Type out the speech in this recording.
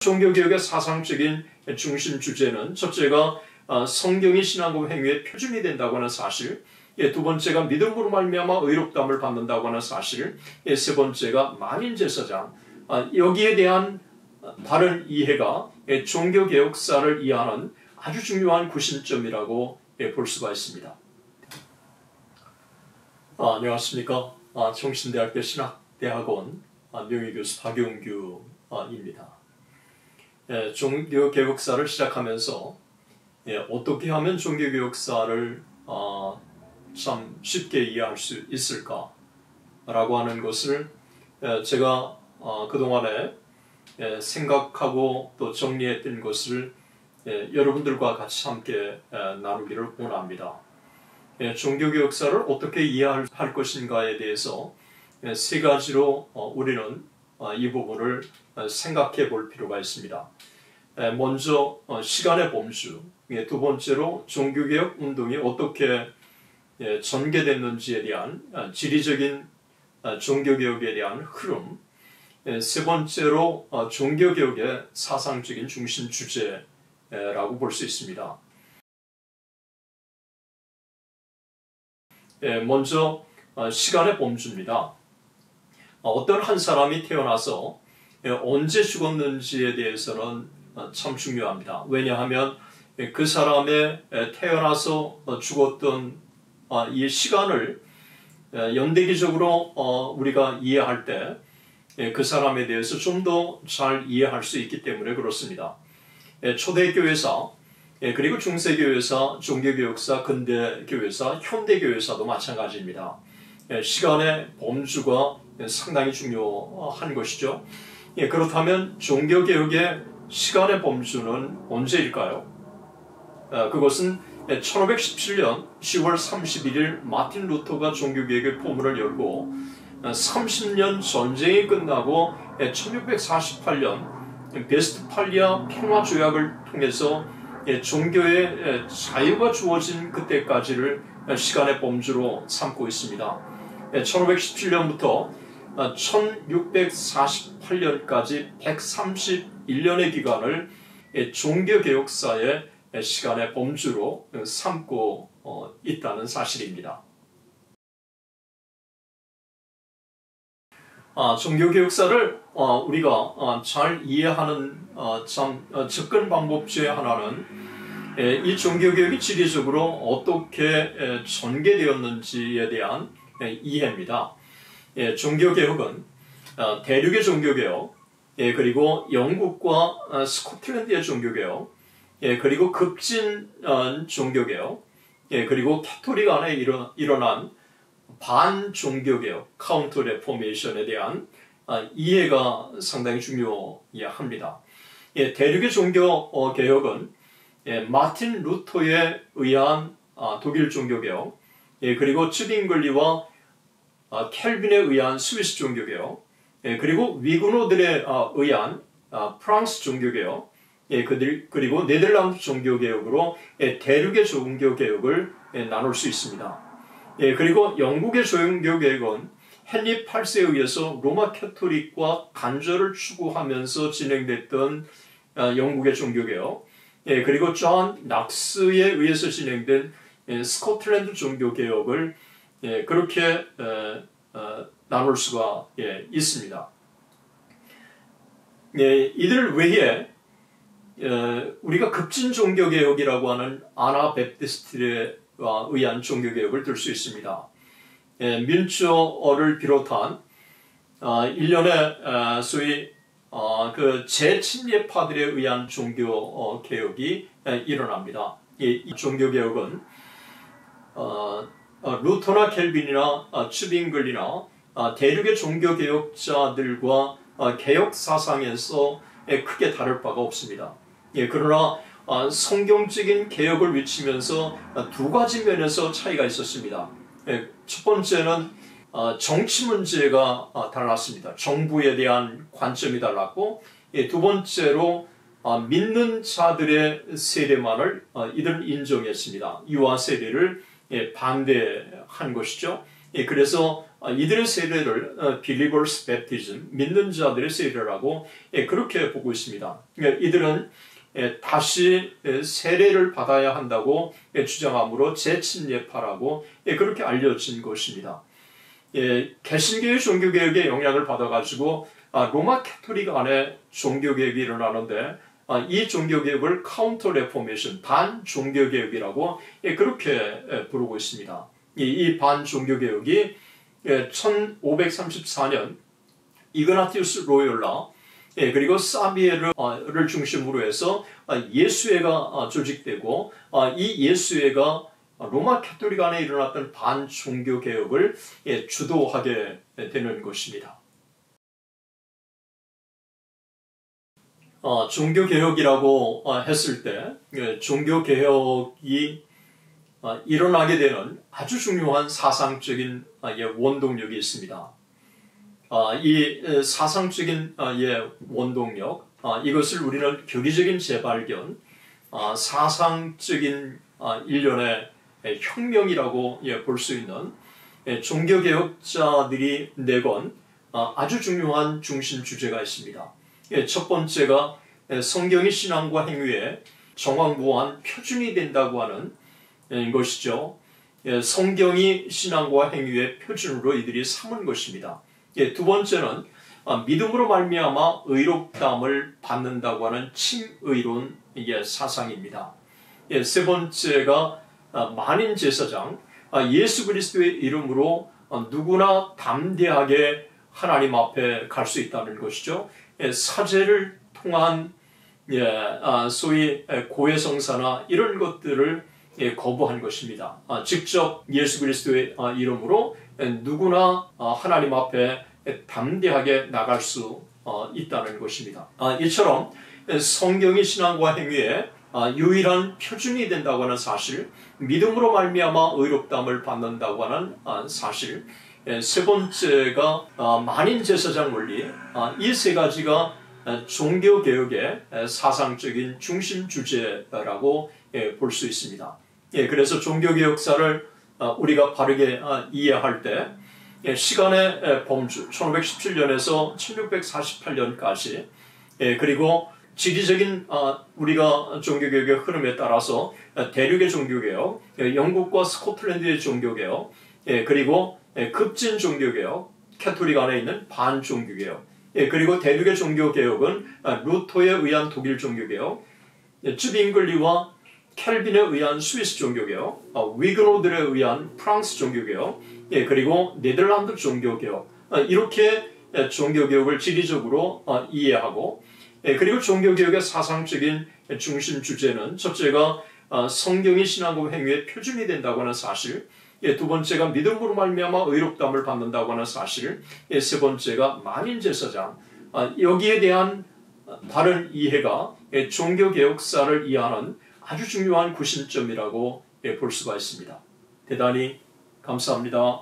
종교개혁의 사상적인 중심 주제는 첫째가 성경이 신앙과 행위의 표준이 된다고 하는 사실, 두 번째가 믿음으로 말미암아 의롭다함을 받는다고 하는 사실, 세 번째가 만인제사장, 여기에 대한 바른 이해가 종교개혁사를 이해하는 아주 중요한 구심점이라고 볼 수가 있습니다. 안녕하십니까. 정신대학교 신학대학원 명예교수 박용규입니다. 종교개혁사를 시작하면서 어떻게 하면 종교개혁사를 참 쉽게 이해할 수 있을까 라고 하는 것을 제가 그동안에 생각하고 또 정리했던 것을 여러분들과 같이 함께 나누기를 원합니다. 종교개혁사를 어떻게 이해할 것인가에 대해서 세 가지로 우리는 이 부분을 생각해 볼 필요가 있습니다. 먼저 시간의 범주, 두 번째로 종교개혁 운동이 어떻게 전개됐는지에 대한 지리적인 종교개혁에 대한 흐름, 세 번째로 종교개혁의 사상적인 중심 주제라고 볼 수 있습니다. 먼저 시간의 범주입니다. 어떤 한 사람이 태어나서 언제 죽었는지에 대해서는 참 중요합니다. 왜냐하면 그 사람의 태어나서 죽었던 이 시간을 연대기적으로 우리가 이해할 때 그 사람에 대해서 좀 더 잘 이해할 수 있기 때문에 그렇습니다. 초대교회사, 그리고 중세교회사, 종교교역사, 근대교회사, 현대교회사도 마찬가지입니다. 시간의 범주가 상당히 중요한 것이죠. 그렇다면 종교개혁의 시간의 범주는 언제일까요? 그것은 1517년 10월 31일 마틴 루터가 종교개혁의 포문을 열고 30년 전쟁이 끝나고 1648년 베스트팔리아 평화조약을 통해서 종교의 자유가 주어진 그때까지를 시간의 범주로 삼고 있습니다. 1517년부터 1648년까지 131년의 기간을 종교개혁사의 시간의 범주로 삼고 있다는 사실입니다. 종교개혁사를 우리가 잘 이해하는 접근 방법 중에 하나는 이 종교개혁이 지리적으로 어떻게 전개되었는지에 대한 이해입니다. 종교개혁은 대륙의 종교개혁, 그리고 영국과 스코틀랜드의 종교개혁, 그리고 급진 종교개혁, 그리고 캐토릭 안에 일어난 반종교개혁, 카운터 레포메이션에 대한 이해가 상당히 중요합니다. 대륙의 종교개혁은 마틴 루터에 의한 독일 종교개혁, 그리고 츠빙글리와 켈빈에 의한 스위스 종교개혁, 그리고 위구노들에 의한 프랑스 종교개혁, 그리고 네덜란드 종교개혁으로 대륙의 종교개혁을 나눌 수 있습니다. 그리고 영국의 종교개혁은 헨리 8세에 의해서 로마 캐토릭과 간절을 추구하면서 진행됐던 영국의 종교개혁, 그리고 존 낙스에 의해서 진행된 스코틀랜드 종교개혁을 그렇게 나눌 수가 있습니다. 이들 외에 우리가 급진 종교개혁이라고 하는 아나베프티스트에 의한 종교개혁을 들 수 있습니다. 민초어를 비롯한 일련의 소위 그 재침례파들에 의한 종교개혁이 일어납니다. 이 종교개혁은 루터나 켈빈이나 츠빙글리나 대륙의 종교개혁자들과 개혁 사상에서 크게 다를 바가 없습니다. 그러나 성경적인 개혁을 외치면서 두 가지 면에서 차이가 있었습니다. 첫 번째는 정치 문제가 달랐습니다. 정부에 대한 관점이 달랐고, 두 번째로 믿는 자들의 세례만을 이들은 인정했습니다. 유아 세례를 반대한 것이죠. 그래서 이들의 세례를 Believers Baptism, 믿는 자들의 세례라고 그렇게 보고 있습니다. 이들은 다시 세례를 받아야 한다고 주장하므로 재침례파라고 그렇게 알려진 것입니다. 개신교의 종교개혁의 영향을 받아가지고 로마 캐토릭 안에 종교개혁이 일어나는데 이 종교개혁을 카운터 레포메이션, 반종교개혁이라고 그렇게 부르고 있습니다. 이 반종교개혁이 1534년 이그나티우스 로욜라 그리고 사비에르를 중심으로 해서 예수회가 조직되고 이 예수회가 로마 캐토릭 안에 일어났던 반종교개혁을 주도하게 되는 것입니다. 종교개혁이라고 했을 때 종교개혁이 일어나게 되는 아주 중요한 사상적인 원동력이 있습니다. 이 사상적인 원동력, 이것을 우리는 교리적인 재발견, 사상적인 일련의 혁명이라고 볼 수 있는 종교개혁자들이 내건 아주 중요한 중심 주제가 있습니다. 첫 번째가 성경이 신앙과 행위의 정황무한 표준이 된다고 하는 것이죠. 성경이 신앙과 행위의 표준으로 이들이 삼은 것입니다. 두 번째는 믿음으로 말미암아 의롭다함을 받는다고 하는 칭의론 사상입니다. 세 번째가 만인 제사장, 예수 그리스도의 이름으로 누구나 담대하게 하나님 앞에 갈 수 있다는 것이죠. 사제를 통한 소위 고해성사나 이런 것들을 거부한 것입니다. 직접 예수 그리스도의 이름으로 누구나 하나님 앞에 담대하게 나갈 수 있다는 것입니다. 이처럼 성경이 신앙과 행위의 유일한 표준이 된다고 하는 사실, 믿음으로 말미암아 의롭다함을 받는다고 하는 사실, 세 번째가 만인 제사장 원리, 이 세 가지가 종교개혁의 사상적인 중심 주제라고 볼 수 있습니다. 그래서 종교개혁사를 우리가 바르게 이해할 때 시간의 범주 1517년에서 1648년까지 그리고 지리적인 우리가 종교개혁의 흐름에 따라서 대륙의 종교개혁, 영국과 스코틀랜드의 종교개혁, 그리고 급진 종교개혁, 캐토릭 안에 있는 반종교개혁, 그리고 대륙의 종교개혁은 루터에 의한 독일 종교개혁, 쯔빙글리와 켈빈에 의한 스위스 종교개혁, 위그노들에 의한 프랑스 종교개혁, 그리고 네덜란드 종교개혁, 이렇게 종교개혁을 지리적으로 이해하고, 그리고 종교개혁의 사상적인 중심 주제는 첫째가 성경이 신앙과 행위의 표준이 된다고 하는 사실, 두 번째가 믿음으로 말미암아 의롭다함을 받는다고 하는 사실, 세 번째가 만인 제사장, 여기에 대한 바른 이해가 종교개혁사를 이해하는 아주 중요한 구심점이라고 볼 수가 있습니다. 대단히 감사합니다.